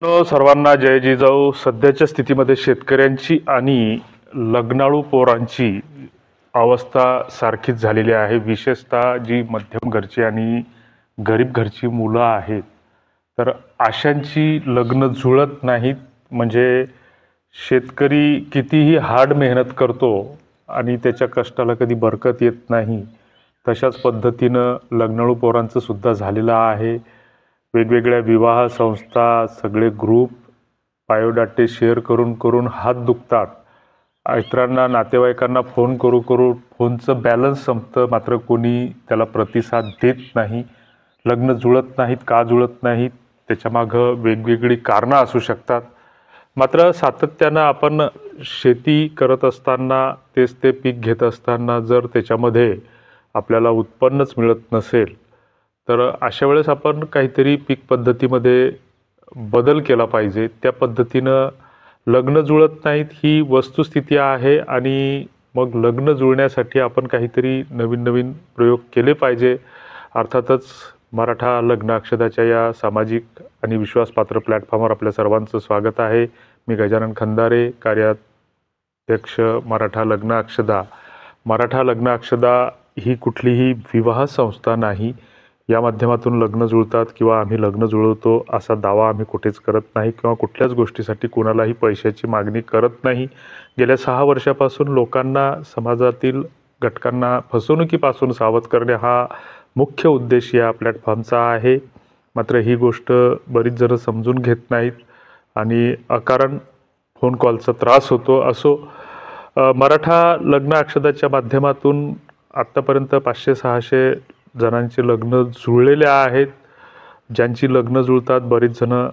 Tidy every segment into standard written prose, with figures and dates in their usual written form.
सर्वांना जय जिजाऊ. सध्याच्या स्थितीमध्ये शेतकऱ्यांची आणि लग्नाळू पोरांची अवस्था सारखीच झालेली आहे. विशेषतः जी मध्यम घरची आणि गरीब घरची मुलं आहेत, तर अशांची लग्न जुळत नाहीत. म्हणजे शेतकरी कितीही हार्ड मेहनत करतो आणि त्याच्या कष्टाला कधी बरकत येत नाही. तशाच पद्धतीनं लग्नाळू पोरांचं सुद्धा झालेलं आहे. वेगवेगळ्या विवाह संस्था, सगळे ग्रुप बायोडाटे शेअर करून करून हात दुखतात. इतरांना, नातेवाईकांना फोन करून फोनचं बॅलन्स संपतं, मात्र कोणी त्याला प्रतिसाद देत नाही. लग्न जुळत नाहीत. का जुळत नाहीत? त्याच्यामागं वेगवेगळी कारणं असू शकतात. मात्र सातत्यानं आपण शेती करत असताना, तेच ते पीक घेत असताना जर त्याच्यामध्ये आपल्याला उत्पन्नच मिळत नसेल, तर अशा वेळेस आपण काहीतरी पीक पद्धतीमध्ये बदल केला पाहिजे. त्या पद्धतीनं लग्न जुळत नाहीत ही वस्तुस्थिती आहे आणि मग लग्न जुळण्यासाठी आपण काहीतरी नवीन नवीन प्रयोग केले पाहिजे. अर्थातच मराठा लग्न अक्षदाच्या या सामाजिक आणि विश्वासपात्र प्लॅटफॉर्मवर आपल्या सर्वांचं स्वागत आहे. मी गजानन खंदारे, कार्याध्यक्ष मराठा लग्न अक्षदा. मराठा लग्न अक्षदा ही कुठलीही विवाह संस्था नाही. या माध्यमातून लग्न जुळतात किंवा आम्ही लग्न जुळवतो असा दावा आम्ही कुठेच करत नाही किंवा कुठल्याच गोष्टीसाठी कोणालाही पैशाची मागणी करत नाही. गेल्या 6 वर्षापासून लोकांना, समाजातील घटकांना फसवणुकीपासून सावध करणे हा मुख्य उद्देश या प्लॅटफॉर्मचा आहे. मात्र ही गोष्ट बरीच जण समजून घेत नाहीत आणि अकारण फोन कॉलचा त्रास होतो. असो, मराठा लग्न अक्षदाच्या माध्यमातून आत्तापर्यंत 500-600 जणांचे लग्न जुळलेले आहेत. ज्यांची लग्न जुळतात, बरीच जणं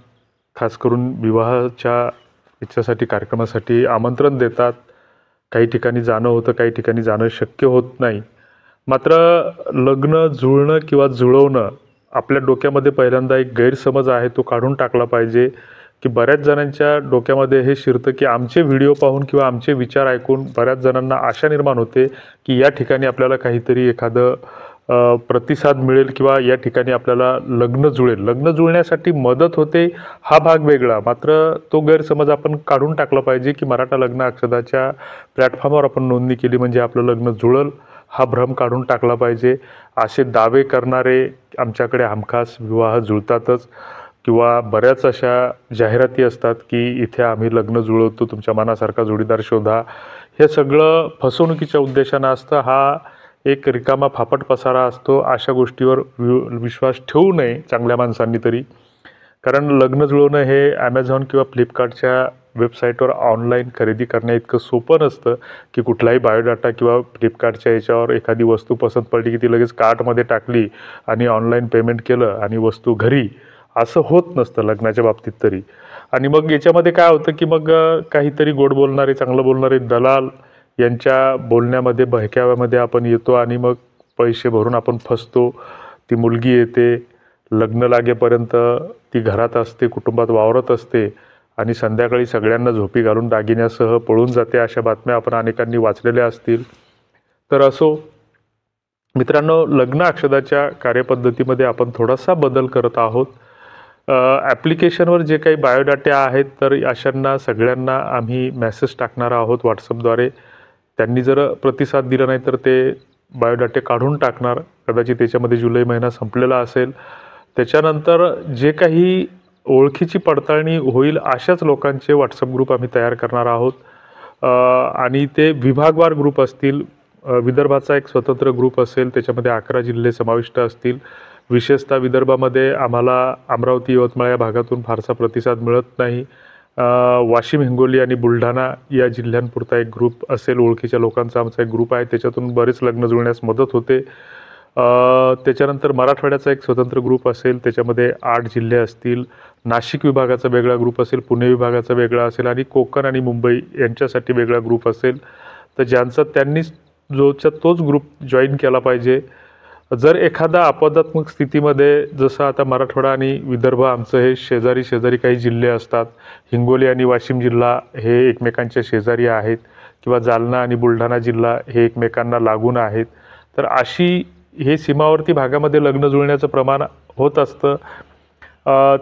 खास करून विवाहाच्या याच्यासाठी, कार्यक्रमासाठी आमंत्रण देतात. काही ठिकाणी जाणं होतं, काही ठिकाणी जाणं शक्य होत नाही. मात्र लग्न जुळणं किंवा जुळवणं, आपल्या डोक्यामध्ये पहिल्यांदा एक गैरसमज आहे, तो काढून टाकला पाहिजे. की बऱ्याच जणांच्या डोक्यामध्ये हे शिरतं की आमचे व्हिडिओ पाहून किंवा आमचे विचार ऐकून बऱ्याच जणांना आशा निर्माण होते की या ठिकाणी आपल्याला काहीतरी एखादं प्रतिसाद मिळेल किंवा या ठिकाणी आपल्याला लग्न जुळेल. लग्न जुळण्यासाठी मदत होते हा भाग वेगळा. मात्र तो गैरसमज आपण काढून टाकला पाहिजे की मराठा लग्न अक्षदाच्या प्लॅटफॉर्मवर आपण नोंदणी केली म्हणजे आपलं लग्न जुळल, हा भ्रम काढून टाकला पाहिजे. असे दावे करणारे आमच्याकडे हमखास विवाह जुळतातच किंवा बऱ्याच अशा जाहिराती असतात की इथे आम्ही लग्न जुळवतो, तुमच्या मनासारखा जोडीदार शोधा. हे सगळं फसवणुकीच्या उद्देशानं असतं. हा एक रिकामा फापट पसारा असतो. अशा गोष्टीवर विश्वास ठेवू नये चांगल्या माणसांनी तरी. कारण लग्न जुळवणं हे ॲमेझॉन किंवा फ्लिपकार्टच्या वेबसाईटवर ऑनलाईन खरेदी करण्या इतकं सोपं नसतं की कुठलाही बायोडाटा किंवा फ्लिपकार्टच्या याच्यावर एखादी वस्तू पसंत पडली की ती लगेच कार्टमध्ये टाकली आणि ऑनलाईन पेमेंट केलं आणि वस्तू घरी, असं होत नसतं लग्नाच्या बाबतीत तरी. आणि मग याच्यामध्ये काय होतं की मग काहीतरी गोड बोलणारे, चांगलं बोलणारे दलाल यांच्या बोलण्यामध्ये, बहकाव्यामध्ये आपण येतो आणि मग पैसे भरून आपण फसतो. ती मुलगी येते, लग्न लागेपर्यंत ती घरात असते, कुटुंबात वावरत असते आणि संध्याकाळी सगळ्यांना झोपी घालून दागिन्यासह पळून जाते. अशा बातम्या आपण अनेकांनी वाचलेल्या असतील. तर असो मित्रांनो, लग्न अक्षदाच्या कार्यपद्धतीमध्ये आपण थोडासा बदल करत आहोत. ॲप्लिकेशनवर जे काही बायोडाटे आहेत, तर अशांना सगळ्यांना आम्ही मेसेज टाकणार आहोत व्हॉट्सअपद्वारे. त्यांनी जर प्रतिसाद दिला नाही तर ते बायोडाटे काढून टाकणार. कदाचित त्याच्यामध्ये जुलै महिना संपलेला असेल. त्याच्यानंतर जे काही ओळखीची पडताळणी होईल अशाच लोकांचे व्हॉट्सअप ग्रुप आम्ही तयार करणार आहोत. आणि ते विभागवार ग्रुप असतील. विदर्भाचा एक स्वतंत्र ग्रुप असेल, त्याच्यामध्ये 11 जिल्हे समाविष्ट असतील. विशेषतः विदर्भामध्ये आम्हाला अमरावती, यवतमाळ या भागातून फारसा प्रतिसाद मिळत नाही. वाशिम, हिंगोली आणि बुलढाणा या जिल्ह्यांपुरता एक ग्रुप असेल. ओळखीच्या लोकांचा आमचा एक ग्रुप आहे, त्याच्यातून बरेच लग्न जुळण्यास मदत होते. त्याच्यानंतर मराठवाड्याचा एक स्वतंत्र ग्रुप असेल, त्याच्यामध्ये 8 जिल्हे असतील. नाशिक विभागाचा वेगळा ग्रुप असेल, पुणे विभागाचा वेगळा असेल आणि कोकण आणि मुंबई यांच्यासाठी वेगळा ग्रुप असेल. तर ज्यांचा त्यांनी तोच ग्रुप जॉईन केला पाहिजे. जर एखादा अपवादात्मक स्थितीमध्ये, जसं आता मराठवाडा आणि विदर्भ आमचं हे शेजारी शेजारी काही जिल्हे असतात, हिंगोली आणि वाशिम जिल्हा हे एकमेकांच्या शेजारी आहेत किंवा जालना आणि बुलढाणा जिल्हा हे एकमेकांना लागून आहेत, तर अशी हे सीमावर्ती भागामध्ये लग्न जुळण्याचं प्रमाण होत असतं.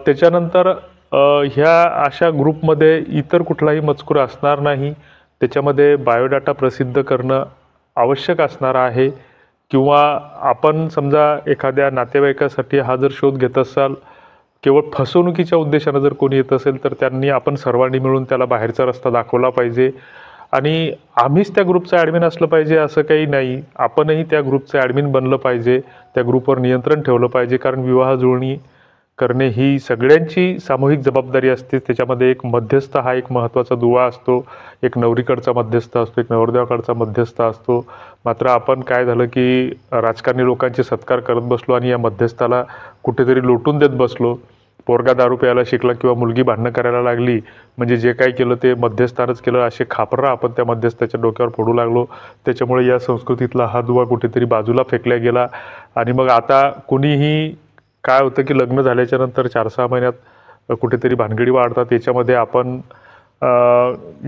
त्याच्यानंतर ह्या अशा ग्रुपमध्ये इतर कुठलाही मजकूर असणार नाही. त्याच्यामध्ये बायोडाटा प्रसिद्ध करणं आवश्यक असणार आहे. किंवा आपण समजा एखाद्या नातेवाईकासाठी हा जर शोध घेत असाल, केवळ फसवणुकीच्या उद्देशानं जर कोणी येत असेल तर त्यांनी आपण सर्वांनी मिळून त्याला बाहेरचा रस्ता दाखवला पाहिजे. आणि आम्हीच त्या ग्रुपचं ॲडमिन असलं पाहिजे असं काही नाही. आपणही त्या ग्रुपचं ॲडमिन बनलं पाहिजे. त्या ग्रुपवर नियंत्रण ठेवलं पाहिजे. कारण विवाह जुळणी करणे ही सगळ्यांची सामूहिक जबाबदारी असते. त्याच्यामध्ये एक मध्यस्थ हा एक महत्त्वाचा दुवा असतो. एक नवरीकडचा मध्यस्थ असतो, एक नवरदेवाकडचा मध्यस्थ असतो. मात्र आपण काय झालं की राजकारणी लोकांचे सत्कार करत बसलो आणि या मध्यस्थाला कुठेतरी लोटून देत बसलो. पोरगा दारू प्यायला शिकला किंवा मुलगी भांडणं करायला लागली म्हणजे जे काही केलं ते मध्यस्थानच केलं असे खापरं आपण त्या मध्यस्थाच्या डोक्यावर फोडू लागलो. त्याच्यामुळे या संस्कृतीतला हा दुवा कुठेतरी बाजूला फेकला गेला. आणि मग आता कुणीही काय होतं की लग्न झाल्याच्या नंतर 4-6 महिन्यात कुठेतरी भानगडी वाढतात. याच्यामध्ये आपण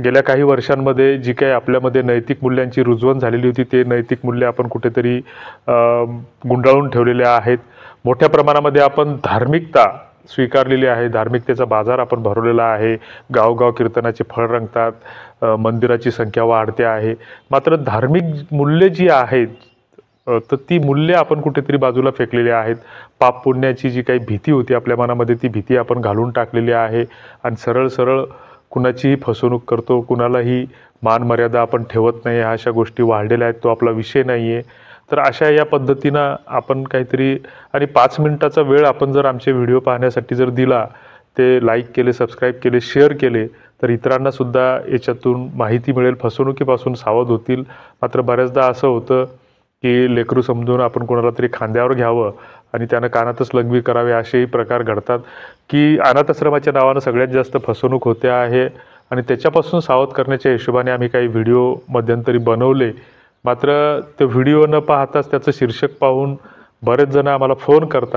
गेल्या काही वर्षांमध्ये जी काही आपल्यामध्ये नैतिक मूल्यांची रुजवण झालेली होती ते नैतिक मूल्य आपण कुठेतरी गुंडाळून ठेवलेले आहेत. मोठ्या प्रमाणामध्ये आपण धार्मिकता स्वीकारलेली आहे. धार्मिकतेचा बाजार आपण भरवलेला आहे. गावगाव कीर्तनाचे फळ रंगतात. मंदिराची संख्या वाढते आहे. मात्र धार्मिक मूल्ये जी आहेत तर ती मूल्ये आपण कुठेतरी बाजूला फेकलेली आहेत. पाप पुण्याची जी काही भीती होती आपल्या मनामध्ये ती भीती आपण घालून टाकलेली आहे. आणि सरळ सरळ कुणाचीही फसवणूक करतो, कुणालाही मान मर्यादा आपण ठेवत नाही. ह्या अशा गोष्टी वाढलेल्या आहेत. तो आपला विषय नाही आहे. तर अशा या पद्धतीनं आपण काहीतरी आणि 5 मिनिटाचा वेळ आपण जर आमचे व्हिडिओ पाहण्यासाठी जर दिला, ते लाईक केले, सबस्क्राईब केले, शेअर केले तर इतरांनासुद्धा याच्यातून माहिती मिळेल, फसवणुकीपासून सावध होतील. मात्र बऱ्याचदा असं होतं की लेकरू समजून आपण कोणाला तरी खांद्यावर घ्यावं आणि त्यानं कानातच लघवी करावे असेही प्रकार घडतात की अनाथाश्रमाच्या नावानं सगळ्यात जास्त फसवणूक होते आहे. आणि त्याच्यापासून सावध करण्याच्या हिशोबाने आम्ही काही व्हिडिओ मध्यंतरी बनवले. मात्र ते व्हिडिओ न पाहताच त्याचं शीर्षक पाहून बरेच जण आम्हाला फोन करतात.